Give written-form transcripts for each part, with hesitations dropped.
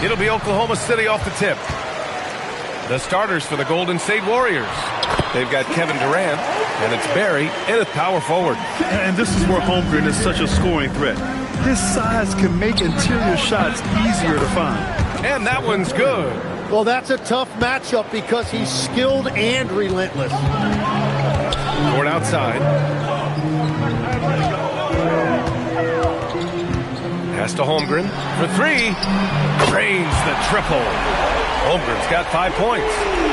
It'll be Oklahoma City off the tip. The starters for the Golden State Warriors. They've got Kevin Durant, and it's Barry in at power forward. And this is where Holmgren is such a scoring threat. His size can make interior shots easier to find. And that one's good. Well, that's a tough matchup because he's skilled and relentless. Toward outside. Pass to Holmgren for three. Drains the triple. Holmgren's got 5 points.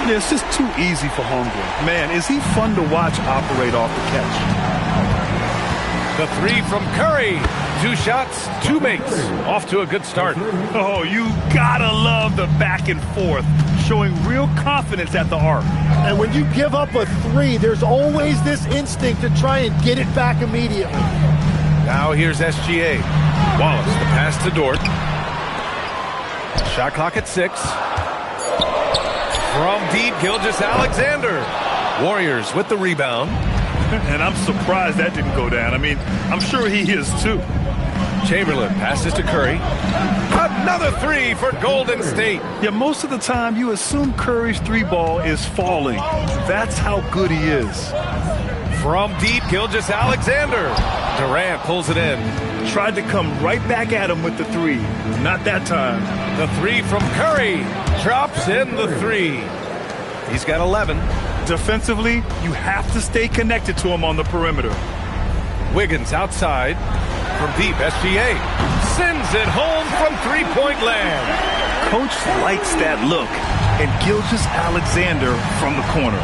Yeah, it's just too easy for Holmgren. Man, is he fun to watch operate off the catch. The three from Curry. 2 shots, 2 makes. Off to a good start. Oh, you gotta love the back and forth, showing real confidence at the arc. And when you give up a 3, there's always this instinct to try and get it back immediately. Now here's SGA. Wallace, the pass to Dort. Shot clock at 6. From deep, Gilgeous-Alexander. Warriors with the rebound. And I'm surprised that didn't go down. I mean, I'm sure he is too. Chamberlain passes to Curry. Another 3 for Golden State. Yeah, most of the time you assume Curry's 3-ball is falling. That's how good he is. From deep, Gilgeous-Alexander. Durant pulls it in. Tried to come right back at him with the 3. Not that time. The 3 from Curry. Drops in the 3. He's got 11. Defensively, you have to stay connected to him on the perimeter. Wiggins outside. From deep, SGA. Sends it home from three-point land. Coach likes that look. And Gilgeous-Alexander from the corner.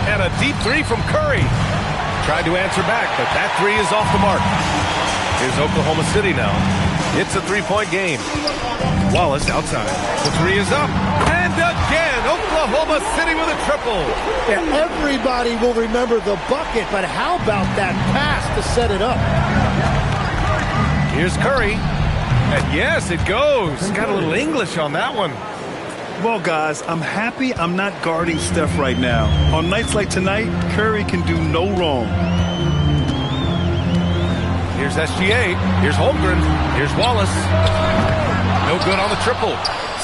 And a deep 3 from Curry. Tried to answer back, but that 3 is off the mark. Here's Oklahoma City now. It's a 3-point game. Wallace outside. The 3 is up. And again, Oklahoma City with a triple. Yeah, everybody will remember the bucket, but how about that pass to set it up? Here's Curry. And yes, it goes. Got a little English on that one. Well, guys, I'm happy I'm not guarding Steph right now. On nights like tonight, Curry can do no wrong. Here's SGA. Here's Holmgren. Here's Wallace. No good on the triple.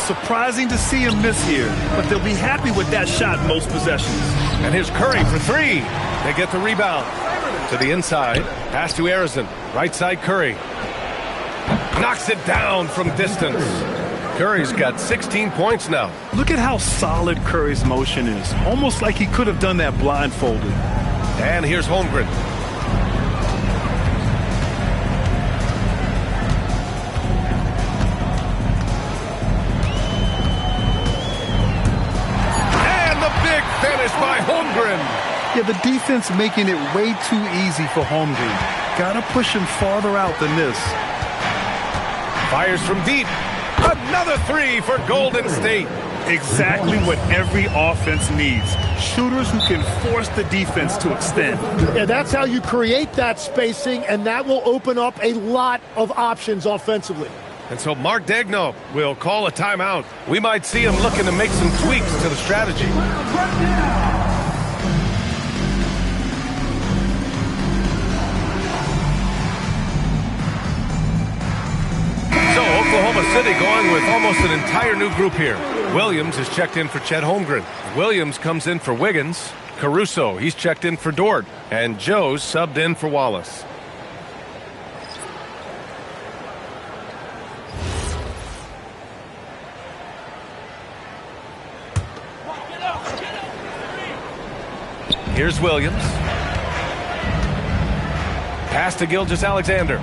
Surprising to see him miss here, but they'll be happy with that shot most possessions. And here's Curry for 3. They get the rebound. To the inside. Pass to Arizon. Right side Curry. Knocks it down from distance. Curry's got 16 points now. Look at how solid Curry's motion is. Almost like he could have done that blindfolded. And here's Holmgren. And the big finish by Holmgren. Yeah, the defense making it way too easy for Holmgren. Gotta push him farther out than this. Fires from deep. Another 3 for Golden State. Exactly what every offense needs. Shooters who can force the defense to extend. Yeah, that's how you create that spacing, and that will open up a lot of options offensively. And so Mark Daigneault will call a timeout. We might see him looking to make some tweaks to the strategy. Oklahoma City going with almost an entire new group here. Williams is checked in for Chet Holmgren. Williams comes in for Wiggins. Caruso, he's checked in for Dort. And Joe's subbed in for Wallace. Here's Williams. Pass to Gilgeous-Alexander.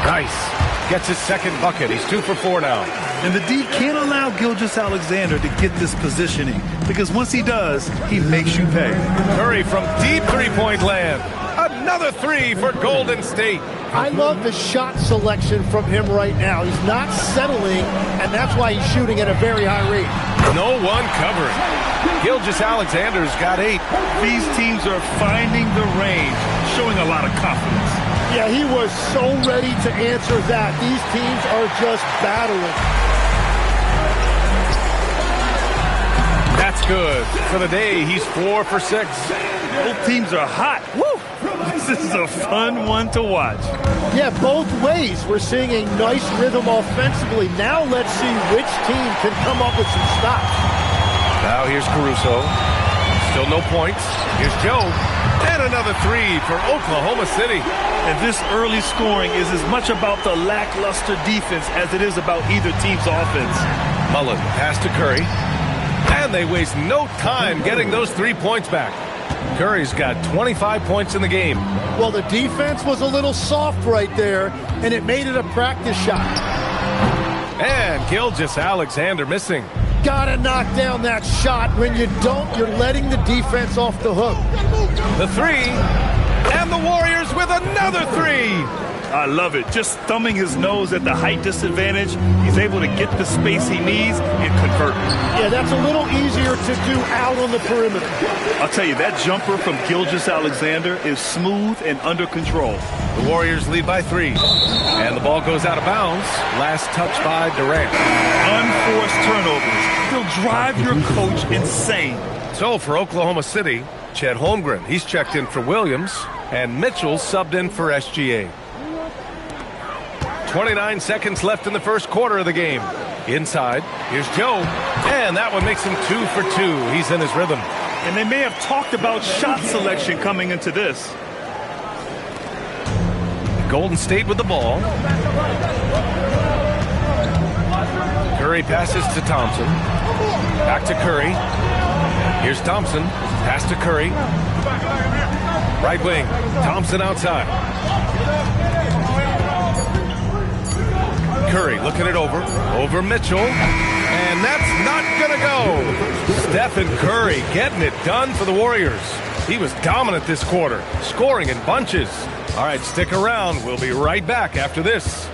Nice. Gets his second bucket. He's 2 for 4 now. And the D can't allow Gilgeous-Alexander to get this positioning, because once he does, he makes you pay. Curry from deep three-point land. Another 3 for Golden State. I love the shot selection from him right now. He's not settling, and that's why he's shooting at a very high rate. No one covering. Gilgeous-Alexander's got 8. These teams are finding the range, showing a lot of confidence. Yeah, he was so ready to answer that. These teams are just battling. That's good. For the day, he's 4 for 6. Both teams are hot. Woo! is a fun one to watch. Yeah, both ways. We're seeing a nice rhythm offensively. Now let's see which team can come up with some stops. Now here's Caruso. Still no points. Here's Joe. And another three for Oklahoma City. And this early scoring is as much about the lackluster defense as it is about either team's offense. Mullen pass to Curry. And they waste no time getting those 3 points back. Curry's got 25 points in the game. Well, the defense was a little soft right there, and it made it a practice shot. And Gilgeous-Alexander missing. Gotta knock down that shot. When you don't, you're letting the defense off the hook. The three, and the Warriors with another three. I love it. Just thumbing his nose at the height disadvantage, he's able to get the space he needs and convert. Yeah, that's a little easier to do out on the perimeter. I'll tell you, that jumper from Gilgeous-Alexander is smooth and under control. The Warriors lead by 3. And the ball goes out of bounds. Last touch by Durant. Unforced turnovers. They'll drive your coach insane. So for Oklahoma City, Chet Holmgren, he's checked in for Williams, and Mitchell subbed in for SGA. 29 seconds left in the first quarter of the game. Inside, here's Joe, and that one makes him 2 for 2. He's in his rhythm. And they may have talked about shot selection coming into this. Golden State with the ball. Curry passes to Thompson. Back to Curry. Here's Thompson. Pass to Curry. Right wing. Thompson outside. Curry looking it over Mitchell, and that's not gonna go. Stephen Curry getting it done for the Warriors. He was dominant this quarter, scoring in bunches. All right, stick around. We'll be right back after this.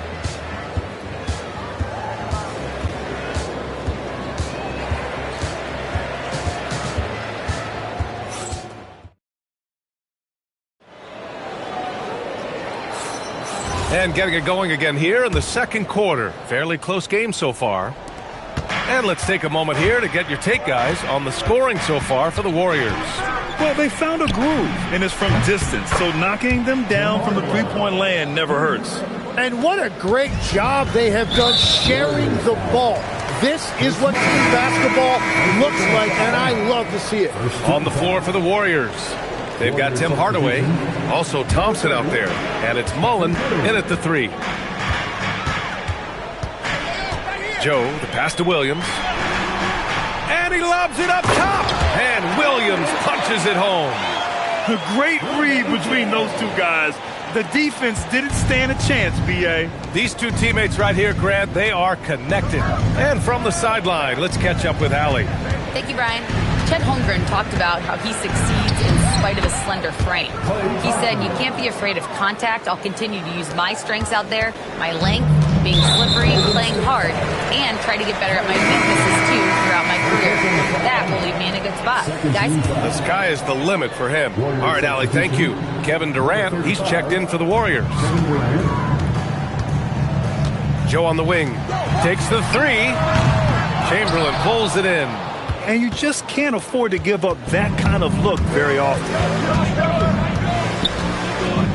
And getting it going again here in the second quarter. Fairly close game so far. And let's take a moment here to get your take, guys, on the scoring so far for the Warriors. Well, they found a groove, and it's from distance, so knocking them down from the three-point land never hurts. And what a great job they have done sharing the ball. This is what team basketball looks like, and I love to see it. On the floor for the Warriors, they've got Tim Hardaway, also Thompson out there, and it's Mullen in at the 3. Joe, the pass to Williams. And he lobs it up top. And Williams punches it home. A great read between those two guys. The defense didn't stand a chance, B.A. These two teammates right here, Grant, they are connected. And from the sideline, let's catch up with Allie. Thank you, Brian. Chet Holmgren talked about how he succeeds in spite of his slender frame. He said, "You can't be afraid of contact. I'll continue to use my strengths out there, my length, being slippery, playing hard, and try to get better at my weaknesses, too, throughout my career. That will leave me in a good spot." Guys? The sky is the limit for him. All right, Allie, thank you. Kevin Durant, he's checked in for the Warriors. Joe on the wing. Takes the 3. Chamberlain pulls it in. And you just can't afford to give up that kind of look very often.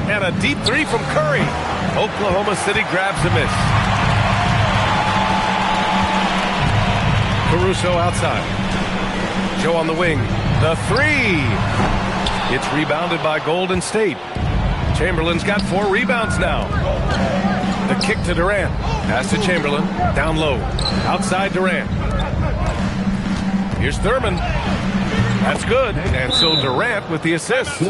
And a deep 3 from Curry. Oklahoma City grabs a miss. Caruso outside. Joe on the wing. The 3. It's rebounded by Golden State. Chamberlain's got 4 rebounds now. The kick to Durant. Pass to Chamberlain. Down low. Outside Durant. Here's Thurman. That's good. And so Durant with the assist.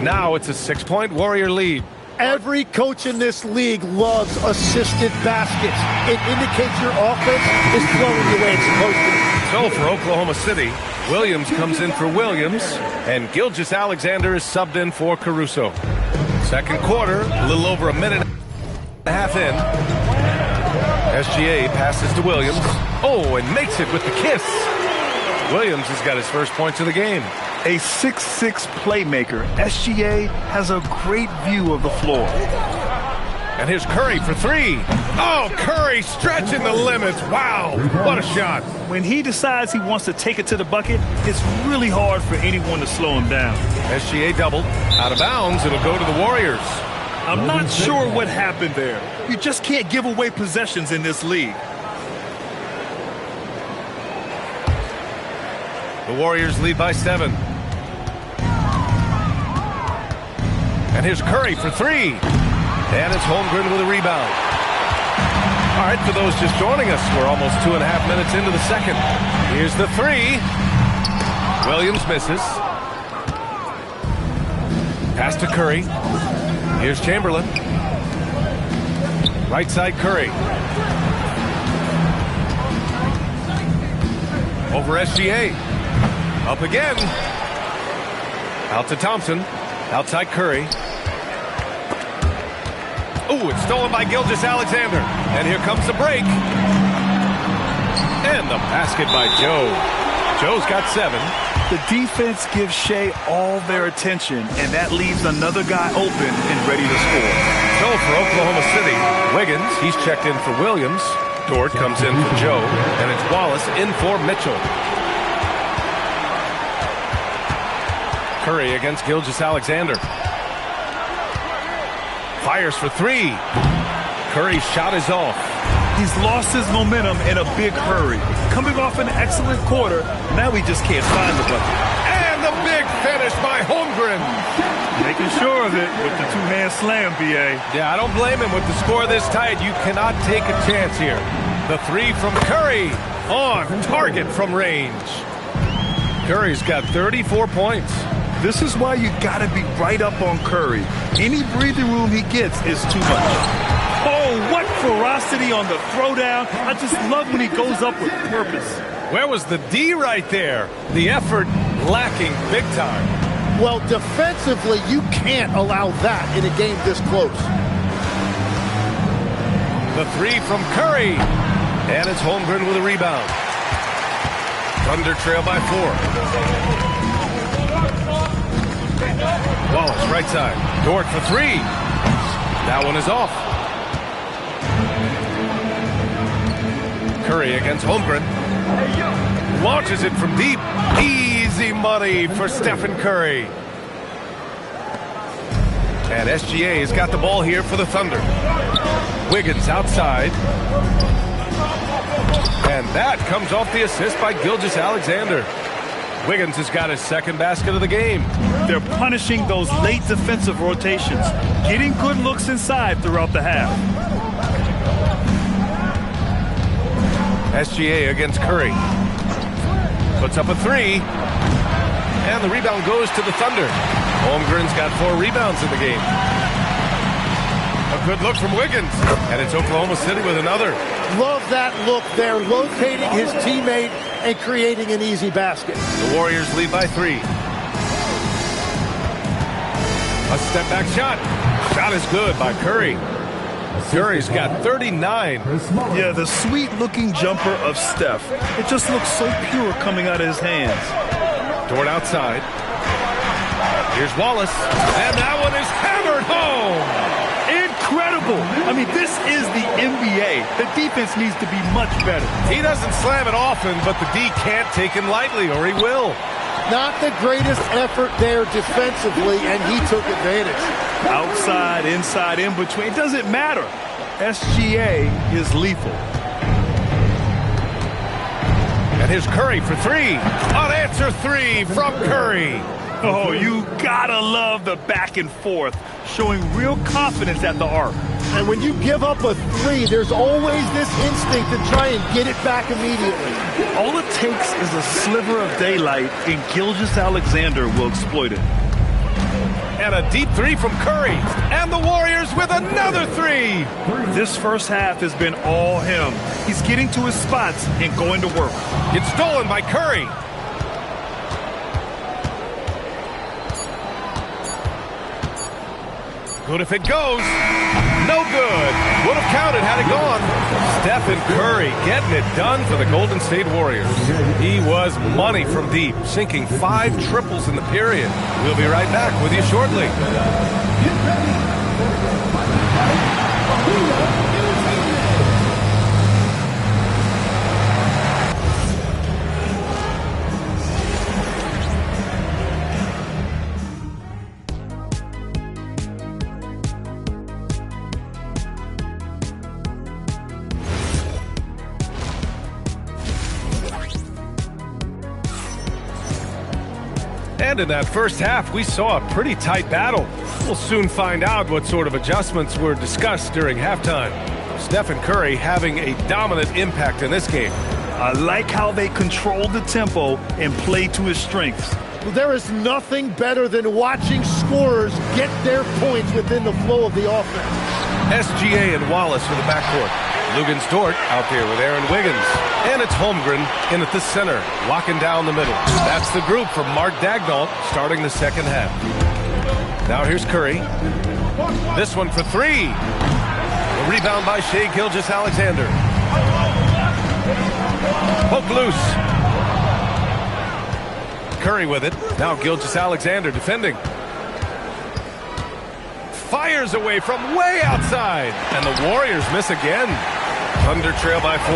Now it's a 6-point Warrior lead. Every coach in this league loves assisted baskets. It indicates your offense is flowing the way it's supposed to. So for Oklahoma City, Williams comes in for Williams, and Gilgeous-Alexander is subbed in for Caruso. Second quarter, a little over a minute and a half in. SGA passes to Williams. Oh, and makes it with the kiss. Williams has got his first points of the game. A 6'6" playmaker, SGA has a great view of the floor. And here's Curry for three. Oh, Curry stretching the limits. Wow, what a shot. When he decides he wants to take it to the bucket, it's really hard for anyone to slow him down. SGA doubled. Out of bounds, it'll go to the Warriors. I'm not sure what happened there. You just can't give away possessions in this league. The Warriors lead by 7. And here's Curry for three. And it's Holmgren with a rebound. All right, for those just joining us, we're almost 2.5 minutes into the second. Here's the three. Williams misses. Pass to Curry. Here's Chamberlain. Right side Curry. Over SGA. Up again. Out to Thompson. Outside Curry. Oh, it's stolen by Gilgeous-Alexander. And here comes the break. And the basket by Joe. Joe's got 7. The defense gives Shea all their attention, and that leaves another guy open and ready to score. So for Oklahoma City, Wiggins, he's checked in for Williams. Dort comes in for Joe. And it's Wallace in for Mitchell. Curry against Gilgeous-Alexander. Fires for three. Curry's shot is off. He's lost his momentum in a big hurry. Coming off an excellent quarter, now he just can't find the bucket. And the big finish by Holmgren. Making sure of it with the two-hand slam, B.A. Yeah, I don't blame him with the score this tight. You cannot take a chance here. The three from Curry on target from range. Curry's got 34 points. This is why you got to be right up on Curry. Any breathing room he gets is too much. Oh, what ferocity on the throwdown. I just love when he goes up with purpose. Where was the D right there? The effort lacking big time. Well, defensively, you can't allow that in a game this close. The three from Curry. And it's Holmgren with a rebound. Thunder trail by 4. Wallace, right side. Dort for three. That one is off. Curry against Holmgren. Launches it from deep. Easy money for Stephen Curry. And SGA has got the ball here for the Thunder. Wiggins outside. And that comes off the assist by Gilgeous-Alexander. Wiggins has got his second basket of the game. They're punishing those late defensive rotations, getting good looks inside throughout the half. SGA against Curry. Puts up a three. And the rebound goes to the Thunder. Holmgren's got 4 rebounds in the game. A good look from Wiggins. And it's Oklahoma City with another. Love that look there, locating his teammate and creating an easy basket. The Warriors lead by 3. A step back shot. Shot is good by Curry. Curry's got 39. Yeah, the sweet-looking jumper of Steph. It just looks so pure coming out of his hands. Dort outside. Here's Wallace. And that one is hammered home. Incredible. I mean, this is the NBA. The defense needs to be much better. He doesn't slam it often, but the D can't take him lightly, or he will. Not the greatest effort there defensively, and he took advantage. Outside, inside, in between, it doesn't matter. SGA is lethal. And here's Curry for 3. Unanswered 3 from Curry. Oh, you gotta love the back and forth, showing real confidence at the arc. And when you give up a 3, there's always this instinct to try and get it back immediately. All it takes is a sliver of daylight, and Gilgeous-Alexander will exploit it. And a deep 3 from Curry. And the Warriors with another 3. This first half has been all him. He's getting to his spots and going to work. It's stolen by Curry. Good if it goes. No good. Would have counted had it gone. Stephen Curry getting it done for the Golden State Warriors. He was money from deep, sinking 5 triples in the period. We'll be right back with you shortly. And in that first half, we saw a pretty tight battle. We'll soon find out what sort of adjustments were discussed during halftime. Stephen Curry having a dominant impact in this game. I like how they control the tempo and play to his strengths. There is nothing better than watching scorers get their points within the flow of the offense. SGA and Wallace for the backcourt. Luguentz-Dort out there with Aaron Wiggins. And it's Holmgren in at the center, locking down the middle. That's the group from Mark Daigneault starting the second half. Now here's Curry. This one for three. A rebound by Shai Gilgeous-Alexander. Poke loose. Curry with it. Now Gilgeous-Alexander defending. Fires away from way outside. And the Warriors miss again. Thunder trail by 4.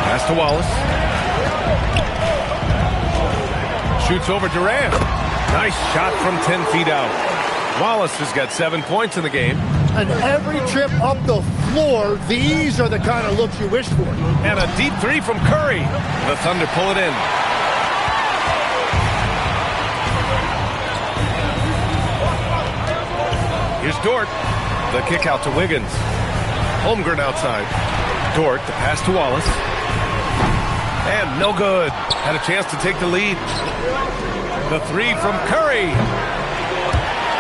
Pass to Wallace. Shoots over Durant. Nice shot from 10 feet out. Wallace has got 7 points in the game. And every trip up the floor, these are the kind of looks you wish for. And a deep three from Curry. The Thunder pull it in. Here's Dort. The kick out to Wiggins. Holmgren outside. Dort, the pass to Wallace. And no good. Had a chance to take the lead. The three from Curry.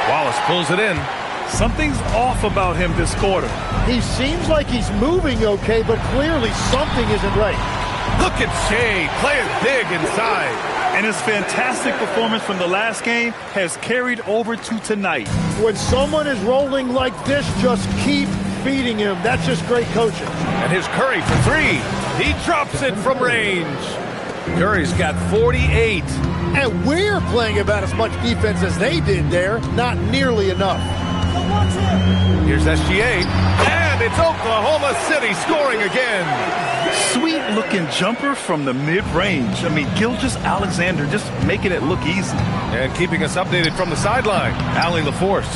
Wallace pulls it in. Something's off about him this quarter. He seems like he's moving okay, but clearly something isn't right. Look at Shai playing big inside. And his fantastic performance from the last game has carried over to tonight. When someone is rolling like this, just keep feeding him. That's just great coaching. And here's Curry for three. He drops it from range. Curry's got 48. And we're playing about as much defense as they did there. Not nearly enough. Here's SGA. And it's Oklahoma City scoring again. Sweet-looking jumper from the mid-range. I mean, Gilgeous-Alexander just making it look easy. And keeping us updated from the sideline, Allie LaForce.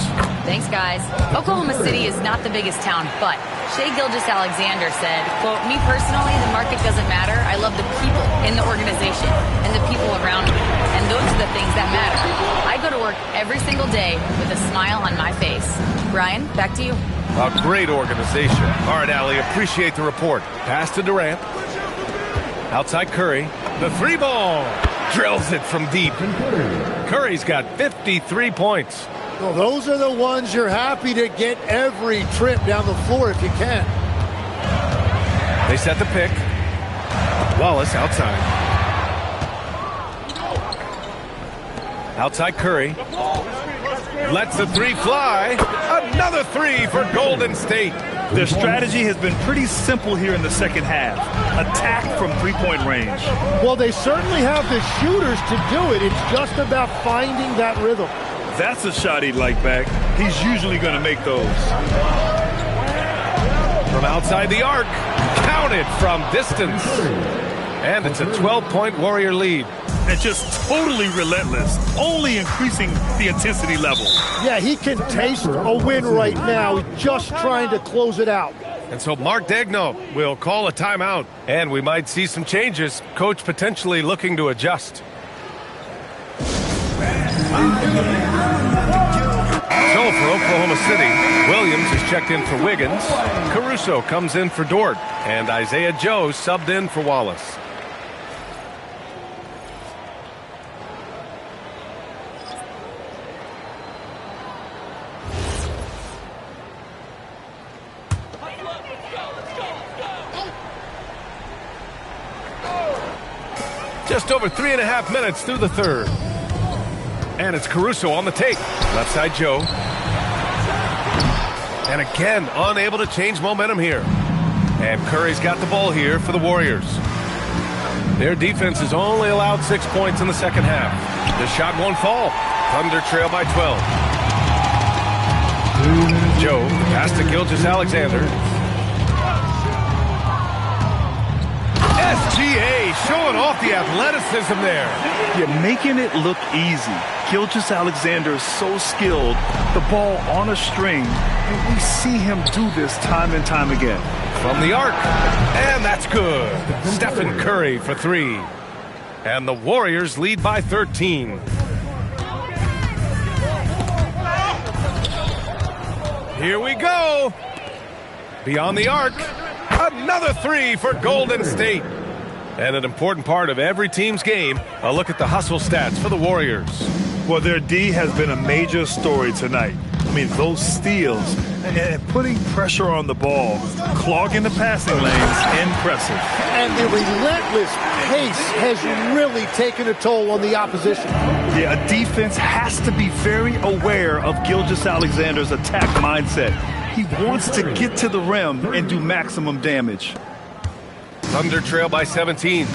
Thanks, guys. Oklahoma City is not the biggest town, but Shai Gilgeous-Alexander said, quote, "Me personally, the market doesn't matter. I love the people in the organization and the people around me. And those are the things that matter. I go to work every single day with a smile on my face." Brian, back to you. A great organization. All right, Allie, appreciate the report. Pass to Durant. Outside Curry. The three ball. Drills it from deep. Curry's got 53 points. Well, those are the ones you're happy to get every trip down the floor if you can. They set the pick. Wallace outside. Outside Curry. Lets the three fly. Another three for Golden State. Their strategy has been pretty simple here in the second half. Attack from three-point range. Well, they certainly have the shooters to do it. It's just about finding that rhythm. That's a shot he'd like back. He's usually going to make those. From outside the arc. Counted from distance. And it's a 12-point Warrior lead. And just totally relentless, only increasing the intensity level. Yeah, he can taste a win right now, just trying to close it out. And so Mark Daigneault will call a timeout, and we might see some changes. Coach potentially looking to adjust. So for Oklahoma City, Williams is checked in for Wiggins. Caruso comes in for Dort, and Isaiah Joe subbed in for Wallace. Just over 3.5 minutes through the third. And it's Caruso on the take. Left side Joe. And again, unable to change momentum here. And Curry's got the ball here for the Warriors. Their defense has only allowed 6 points in the second half. The shot won't fall. Thunder trail by 12. Joe, pass to Gilgeous-Alexander. SGA showing off the athleticism there. You're making it look easy. Gilgeous-Alexander is so skilled. The ball on a string. And we see him do this time and time again. From the arc. And that's good. Stephen Curry for three. And the Warriors lead by 13. Here we go. Beyond the arc. Another three for Golden State. And an important part of every team's game, a look at the hustle stats for the Warriors. Well, their D has been a major story tonight. I mean, those steals and putting pressure on the ball, clogging the passing lanes, impressive. And the relentless pace has really taken a toll on the opposition. Yeah, a defense has to be very aware of Gilgeous-Alexander's attack mindset. He wants to get to the rim and do maximum damage. Thunder trail by 17.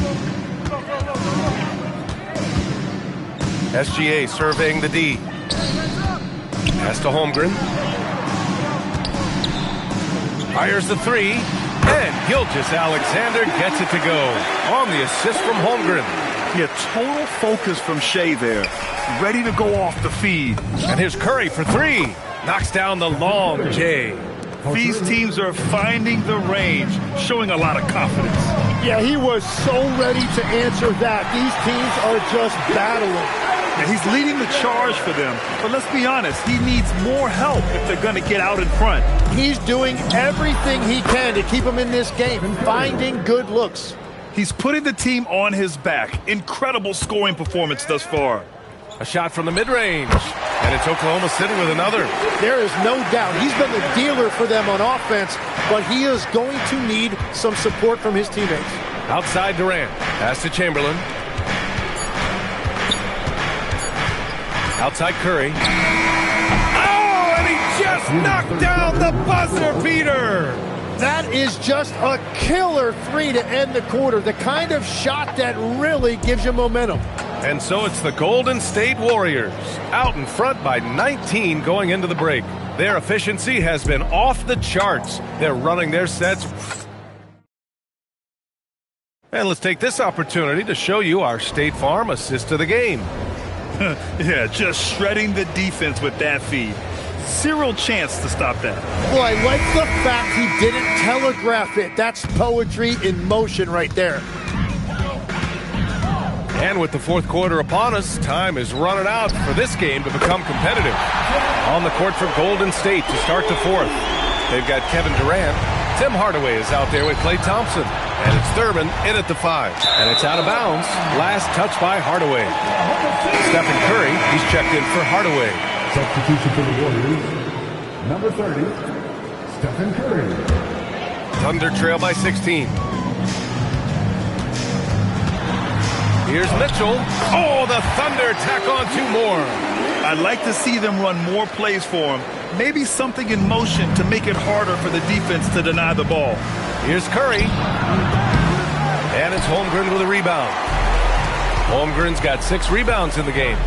SGA surveying the D. Pass to Holmgren. Fires the three. And Gilgeous-Alexander gets it to go on the assist from Holmgren. Yeah, total focus from Shea there. Ready to go off the feed. And here's Curry for three. Knocks down the long J. These teams are finding the range, showing a lot of confidence. Yeah, he was so ready to answer that. These teams are just battling. And he's leading the charge for them. But let's be honest, he needs more help if they're going to get out in front. He's doing everything he can to keep them in this game and finding good looks. He's putting the team on his back. Incredible scoring performance thus far. A shot from the mid-range. And it's Oklahoma City with another. There is no doubt. He's been the dealer for them on offense, but he is going to need some support from his teammates. Outside Durant. Pass to Chamberlain. Outside Curry. Oh, and he just knocked down the buzzer beater. That is just a killer three to end the quarter. The kind of shot that really gives you momentum. And so it's the Golden State Warriors out in front by 19 going into the break. Their efficiency has been off the charts. They're running their sets. And let's take this opportunity to show you our State Farm assist to the game. Yeah, just shredding the defense with that feed. Zero chance to stop that. Well, I like the fact he didn't telegraph it. That's poetry in motion right there. And with the fourth quarter upon us, time is running out for this game to become competitive. On the court for Golden State to start the fourth. They've got Kevin Durant. Tim Hardaway is out there with Klay Thompson. And it's Thurman in at the 5. And it's out of bounds. Last touch by Hardaway. Stephen Curry, he's checked in for Hardaway. Substitution for the Warriors, number 30, Stephen Curry. Thunder trail by 16. Here's Mitchell. Oh, the Thunder tack on two more. I'd like to see them run more plays for him. Maybe something in motion to make it harder for the defense to deny the ball. Here's Curry. And it's Holmgren with a rebound. Holmgren's got 6 rebounds in the game.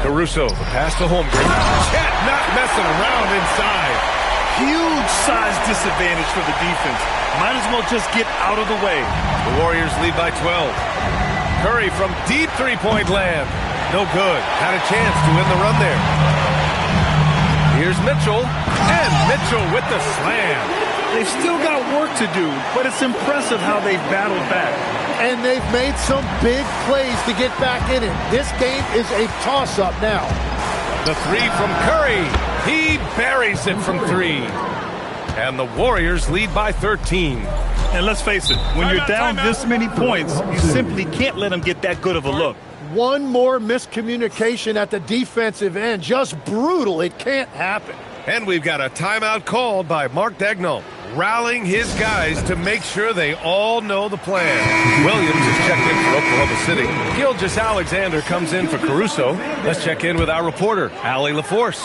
Caruso, the pass to Holmgren. Chet not messing around inside. Huge size disadvantage for the defense. Might as well just get out of the way. The Warriors lead by 12. Curry from deep three-point land. No good. Had a chance to win the run there. Here's Mitchell. And Mitchell with the slam. They've still got work to do, but it's impressive how they've battled back. And they've made some big plays to get back in it. This game is a toss-up now. The three from Curry. He buries it from 3. And the Warriors lead by 13. And let's face it, when you're down this many points, you simply can't let them get that good of a look. One more miscommunication at the defensive end. Just brutal. It can't happen. And we've got a timeout called by Mark Daigneault, rallying his guys to make sure they all know the plan. Williams is checked in for Oklahoma City. Gilgeous-Alexander comes in for Caruso. Let's check in with our reporter, Allie LaForce.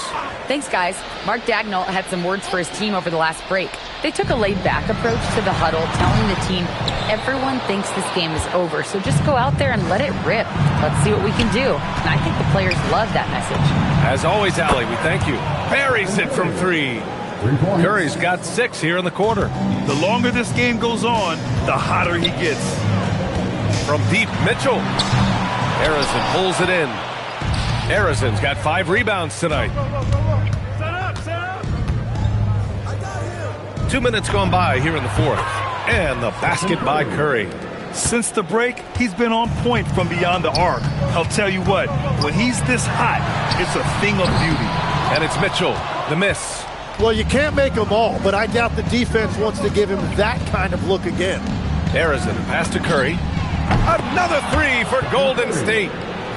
Thanks, guys. Mark Daigneault had some words for his team over the last break. They took a laid-back approach to the huddle, telling the team, everyone thinks this game is over, so just go out there and let it rip. Let's see what we can do. And I think the players love that message. As always, Allie, we thank you. Buries it from 3. Curry's got 6 here in the quarter. The longer this game goes on, the hotter he gets. From deep, Mitchell. Harrison pulls it in. Harrison's got 5 rebounds tonight. 2 minutes gone by here in the fourth. And the basket by Curry. Since the break, he's been on point from beyond the arc. I'll tell you what, when he's this hot, it's a thing of beauty. And it's Mitchell, the miss. Well, you can't make them all, but I doubt the defense wants to give him that kind of look again. Harrison, pass to Curry. Another three for Golden State.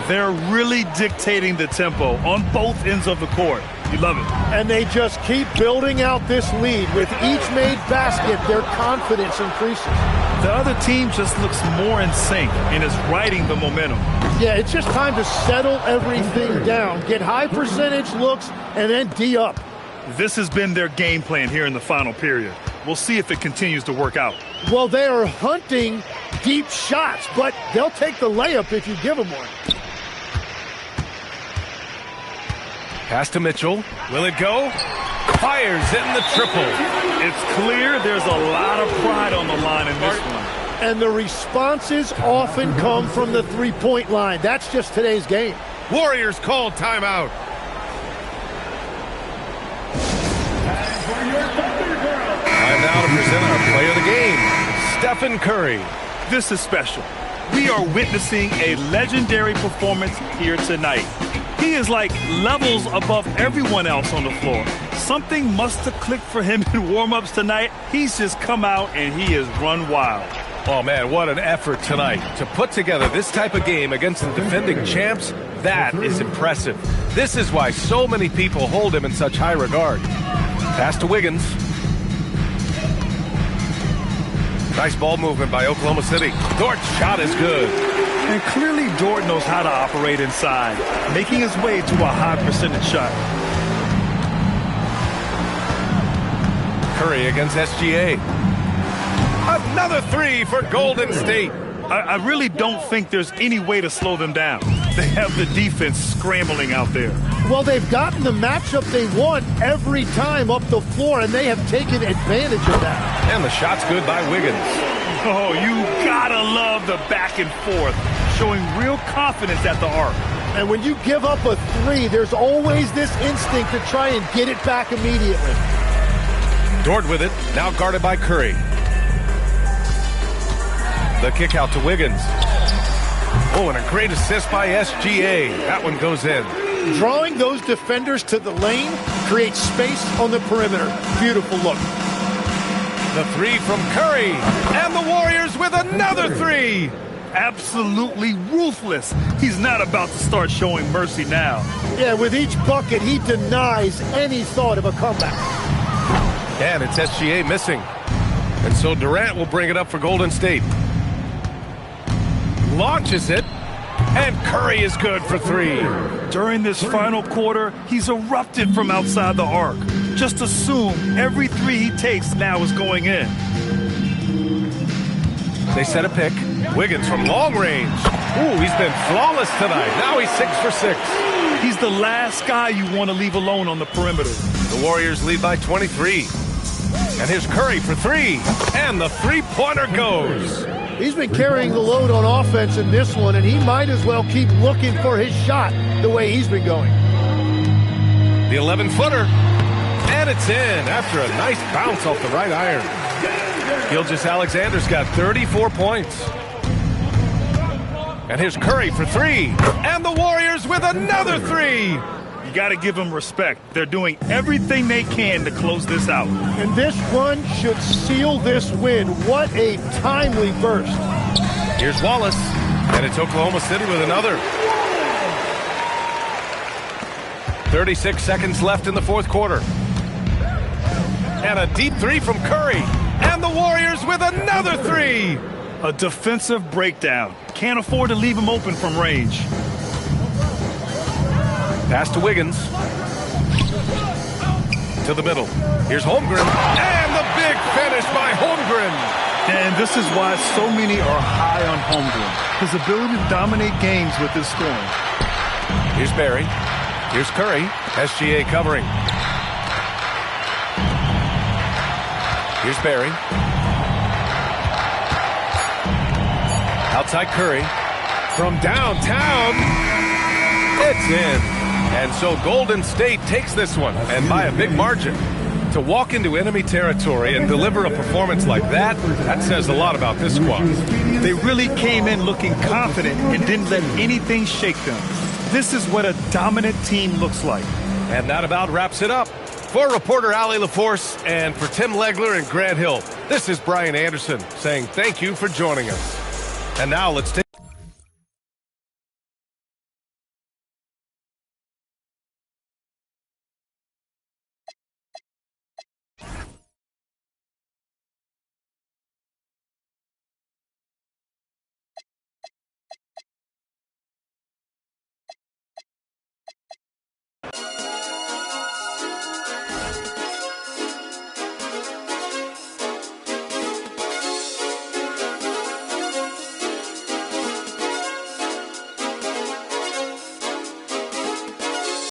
They're really dictating the tempo on both ends of the court. You love it. And they just keep building out this lead. With each made basket, their confidence increases. The other team just looks more in sync and is riding the momentum. Yeah, it's just time to settle everything down. Get high percentage looks and then D up. This has been their game plan here in the final period. We'll see if it continues to work out. Well, they are hunting deep shots, but they'll take the layup if you give them one. Pass to Mitchell. Will it go? Fires in the triple. It's clear there's a lot of pride on the line in this one. And the responses often come from the three-point line. That's just today's game. Warriors called timeout. Time now to present our play of the game, Stephen Curry. This is special. We are witnessing a legendary performance here tonight. He is like levels above everyone else on the floor. Something must have clicked for him in warm-ups tonight. He's just come out and he has run wild. Oh, man, what an effort tonight. To put together this type of game against the defending champs, that is impressive. This is why so many people hold him in such high regard. Pass to Wiggins. Nice ball movement by Oklahoma City. Dort's shot is good. And clearly Dort knows how to operate inside, making his way to a high percentage shot. Curry against SGA. Another three for Golden State. I really don't think there's any way to slow them down. They have the defense scrambling out there. Well, they've gotten the matchup they want every time up the floor, and they have taken advantage of that. And the shot's good by Wiggins. Oh, you gotta love the back and forth, showing real confidence at the arc. And when you give up a three, there's always this instinct to try and get it back immediately. Dort with it, now guarded by Curry. The kick out to Wiggins. Oh, and a great assist by SGA. That one goes in. Drawing those defenders to the lane creates space on the perimeter. Beautiful look. The three from Curry. And the Warriors with another three. Absolutely ruthless. He's not about to start showing mercy now. Yeah, with each bucket, he denies any thought of a comeback. And it's SGA missing. And so Durant will bring it up for Golden State. Launches it. And Curry is good for three. During this final quarter, he's erupted from outside the arc. Just assume every three he takes now is going in. They set a pick. Wiggins from long range. Ooh, he's been flawless tonight. Now he's 6 for 6. He's the last guy you want to leave alone on the perimeter. The Warriors lead by 23. And here's Curry for three. And the three-pointer goes. He's been carrying the load on offense in this one, and he might as well keep looking for his shot the way he's been going. The 11-footer. And it's in after a nice bounce off the right iron. Gilgeous-Alexander's got 34 points. And here's Curry for three. And the Warriors with another three. You got to give them respect. They're doing everything they can to close this out. And this run should seal this win. What a timely burst. Here's Wallace. And it's Oklahoma City with another. 36 seconds left in the fourth quarter. And a deep three from Curry. And the Warriors with another three. A defensive breakdown. Can't afford to leave him open from range. Pass to Wiggins. To the middle. Here's Holmgren. And the big finish by Holmgren. And this is why so many are high on Holmgren. His ability to dominate games with his scoring. Here's Barry. Here's Curry. SGA covering. Here's Barry. Outside Curry. From downtown. It's in. And so Golden State takes this one, and by a big margin. To walk into enemy territory and deliver a performance like that, that says a lot about this squad. They really came in looking confident and didn't let anything shake them. This is what a dominant team looks like. And that about wraps it up. For reporter Allie LaForce and for Tim Legler and Grant Hill, this is Brian Anderson saying thank you for joining us. And now let's take